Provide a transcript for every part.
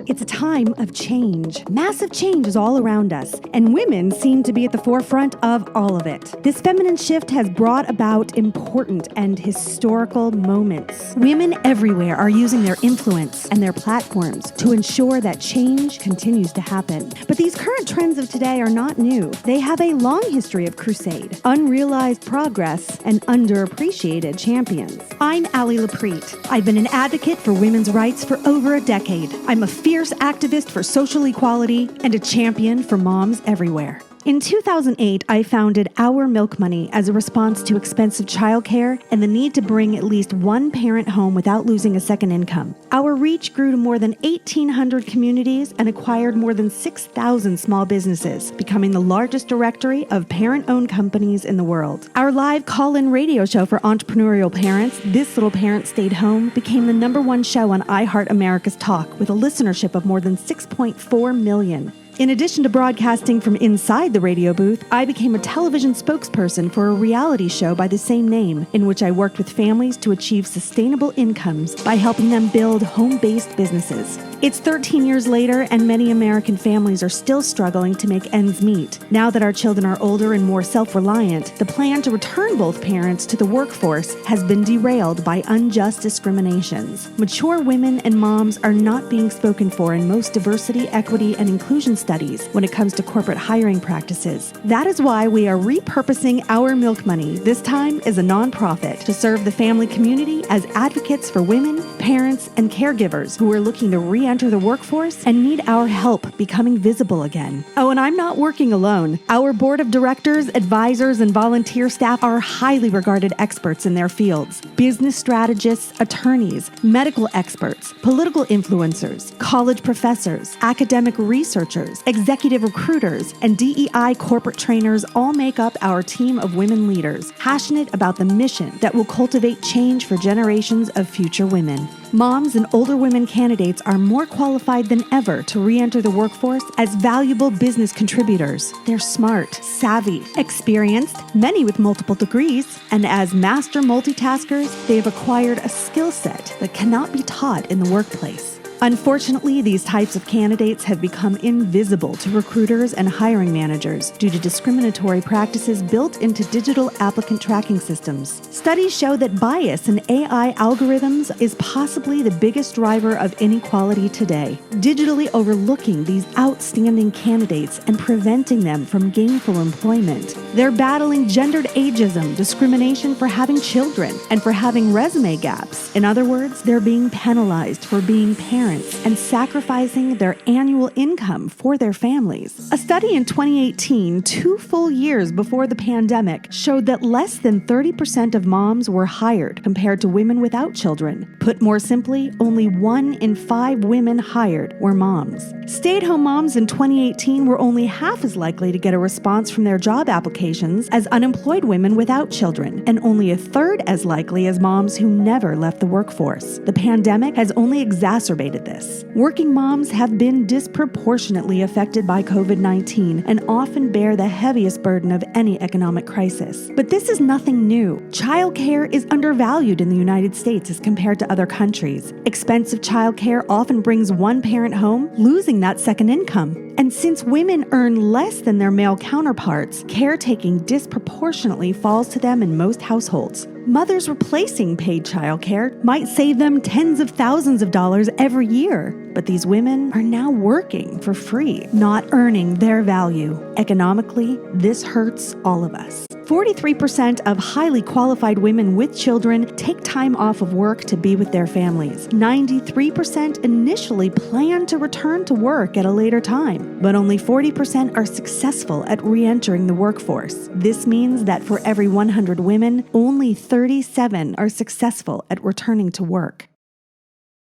It's a time of change. Massive change is all around us, and women seem to be at the forefront of all of it. This feminine shift has brought about important and historical moments. Women everywhere are using their influence and their platforms to ensure that change continues to happen. But these current trends of today are not new. They have a long history of crusade, unrealized progress, and underappreciated champions. I'm Allie Laprete. I've been an advocate for women's rights for over a decade. I'm a fierce activist for social equality and a champion for moms everywhere. In 2008, I founded Our Milk Money as a response to expensive childcare and the need to bring at least one parent home without losing a second income. Our reach grew to more than 1,800 communities and acquired more than 6,000 small businesses, becoming the largest directory of parent-owned companies in the world. Our live call-in radio show for entrepreneurial parents, This Little Parent Stayed Home, became the #1 show on iHeart America's Talk with a listenership of more than 6.4 million. In addition to broadcasting from inside the radio booth, I became a television spokesperson for a reality show by the same name, in which I worked with families to achieve sustainable incomes by helping them build home-based businesses. It's 13 years later, and many American families are still struggling to make ends meet. Now that our children are older and more self-reliant, the plan to return both parents to the workforce has been derailed by unjust discriminations. Mature women and moms are not being spoken for in most diversity, equity, and inclusion studies when it comes to corporate hiring practices. That is why we are repurposing Our Milk Money, this time as a nonprofit, to serve the family community as advocates for women, parents, and caregivers who are looking to re-enter the workforce and need our help becoming visible again. Oh, and I'm not working alone. Our board of directors, advisors, and volunteer staff are highly regarded experts in their fields. Business strategists, attorneys, medical experts, political influencers, college professors, academic researchers, executive recruiters, and DEI corporate trainers all make up our team of women leaders, passionate about the mission that will cultivate change for generations of future women. Moms and older women candidates are more qualified than ever to re-enter the workforce as valuable business contributors. They're smart, savvy, experienced, many with multiple degrees, and as master multitaskers, they have acquired a skill set that cannot be taught in the workplace. Unfortunately, these types of candidates have become invisible to recruiters and hiring managers due to discriminatory practices built into digital applicant tracking systems. Studies show that bias in AI algorithms is possibly the biggest driver of inequality today, digitally overlooking these outstanding candidates and preventing them from gainful employment. They're battling gendered ageism, discrimination for having children, and for having resume gaps. In other words, they're being penalized for being parents and sacrificing their annual income for their families. A study in 2018, 2 full years before the pandemic, showed that less than 30% of moms were hired compared to women without children. Put more simply, only 1 in 5 women hired were moms. Stay-at-home moms in 2018 were only half as likely to get a response from their job applications as unemployed women without children, and only a third as likely as moms who never left the workforce. The pandemic has only exacerbated this. Working moms have been disproportionately affected by COVID-19 and often bear the heaviest burden of any economic crisis. But this is nothing new. Childcare is undervalued in the United States as compared to other countries. Expensive childcare often brings one parent home, losing that second income. And since women earn less than their male counterparts, caretaking disproportionately falls to them in most households. Mothers replacing paid childcare might save them tens of thousands of dollars every year. But these women are now working for free, not earning their value. Economically, this hurts all of us. 43% of highly qualified women with children take time off of work to be with their families. 93% initially plan to return to work at a later time, but only 40% are successful at re-entering the workforce. This means that for every 100 women, only 37 are successful at returning to work.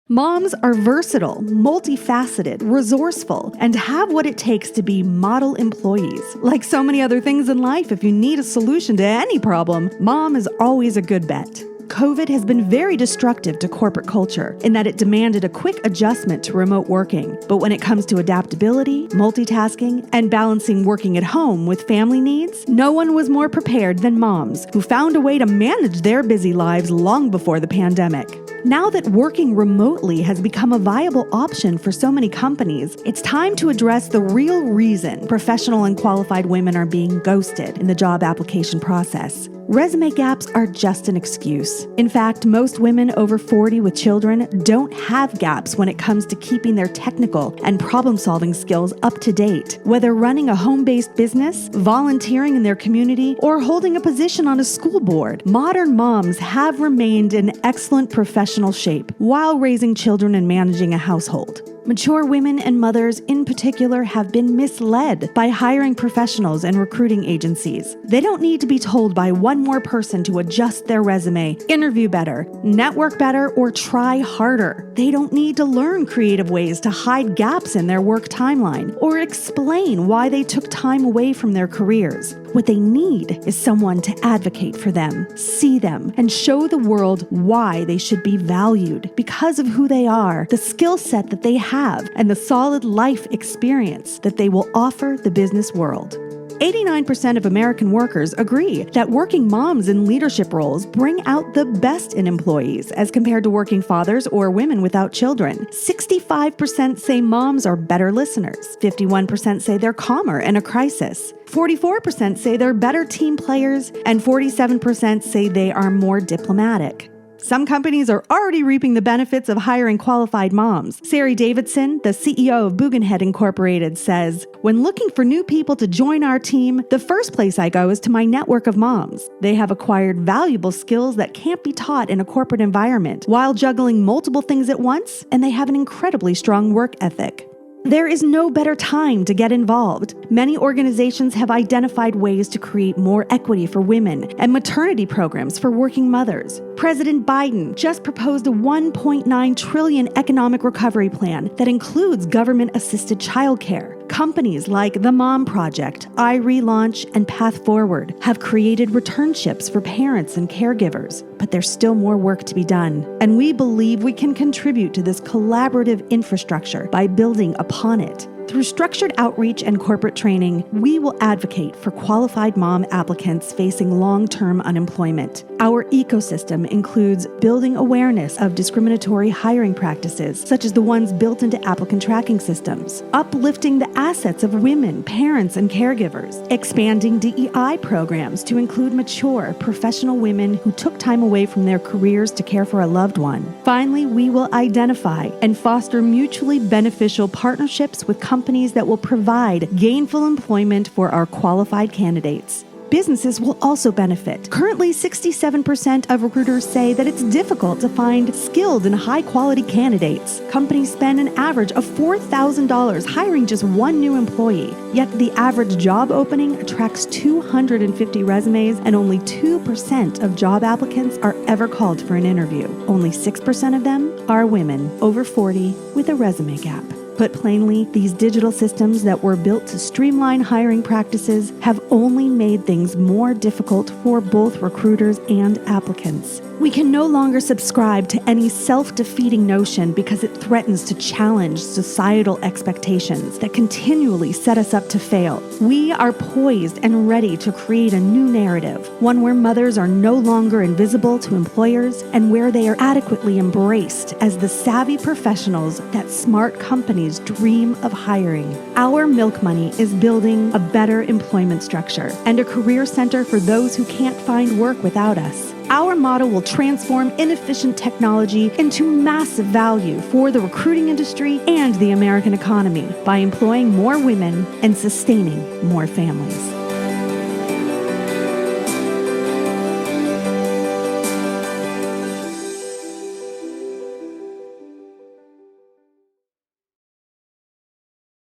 Moms are versatile, multifaceted, resourceful, and have what it takes to be model employees. Like so many other things in life, if you need a solution to any problem, mom is always a good bet. COVID has been very destructive to corporate culture in that it demanded a quick adjustment to remote working. But when it comes to adaptability, multitasking, and balancing working at home with family needs, no one was more prepared than moms who found a way to manage their busy lives long before the pandemic. Now that working remotely has become a viable option for so many companies, it's time to address the real reason professional and qualified women are being ghosted in the job application process. Resume gaps are just an excuse. In fact, most women over 40 with children don't have gaps when it comes to keeping their technical and problem-solving skills up to date. Whether running a home-based business, volunteering in their community, or holding a position on a school board, modern moms have remained in excellent professional shape while raising children and managing a household. Mature women and mothers in particular have been misled by hiring professionals and recruiting agencies. They don't need to be told by one more person to adjust their resume, interview better, network better, or try harder. They don't need to learn creative ways to hide gaps in their work timeline or explain why they took time away from their careers. What they need is someone to advocate for them, see them, and show the world why they should be valued because of who they are, the skill set that they have, and the solid life experience that they will offer the business world. 89% of American workers agree that working moms in leadership roles bring out the best in employees as compared to working fathers or women without children. 65% say moms are better listeners. 51% say they're calmer in a crisis. 44% say they're better team players, and 47% say they are more diplomatic. Some companies are already reaping the benefits of hiring qualified moms. Sari Davidson, the CEO of Bugenhead Incorporated, says, "When looking for new people to join our team, the first place I go is to my network of moms. They have acquired valuable skills that can't be taught in a corporate environment while juggling multiple things at once, and they have an incredibly strong work ethic." There is no better time to get involved. Many organizations have identified ways to create more equity for women and maternity programs for working mothers. President Biden just proposed a $1.9 trillion economic recovery plan that includes government-assisted childcare. Companies like the Mom Project, iRelaunch, and Path Forward have created returnships for parents and caregivers, but there's still more work to be done. And we believe we can contribute to this collaborative infrastructure by building upon it. Through structured outreach and corporate training, we will advocate for qualified mom applicants facing long-term unemployment. Our ecosystem includes building awareness of discriminatory hiring practices, such as the ones built into applicant tracking systems, uplifting the assets of women, parents, and caregivers, expanding DEI programs to include mature, professional women who took time away from their careers to care for a loved one. Finally, we will identify and foster mutually beneficial partnerships with companies that will provide gainful employment for our qualified candidates. Businesses will also benefit. Currently, 67% of recruiters say that it's difficult to find skilled and high-quality candidates. Companies spend an average of $4,000 hiring just one new employee, yet the average job opening attracts 250 resumes, and only 2% of job applicants are ever called for an interview. Only 6% of them are women over 40 with a resume gap. Put plainly, these digital systems that were built to streamline hiring practices have only made things more difficult for both recruiters and applicants. We can no longer subscribe to any self-defeating notion because it threatens to challenge societal expectations that continually set us up to fail. We are poised and ready to create a new narrative, one where mothers are no longer invisible to employers and where they are adequately embraced as the savvy professionals that smart companies dream of hiring. Our Milk Money is building a better employment structure and a career center for those who can't find work without us. Our model will transform inefficient technology into massive value for the recruiting industry and the American economy by employing more women and sustaining more families.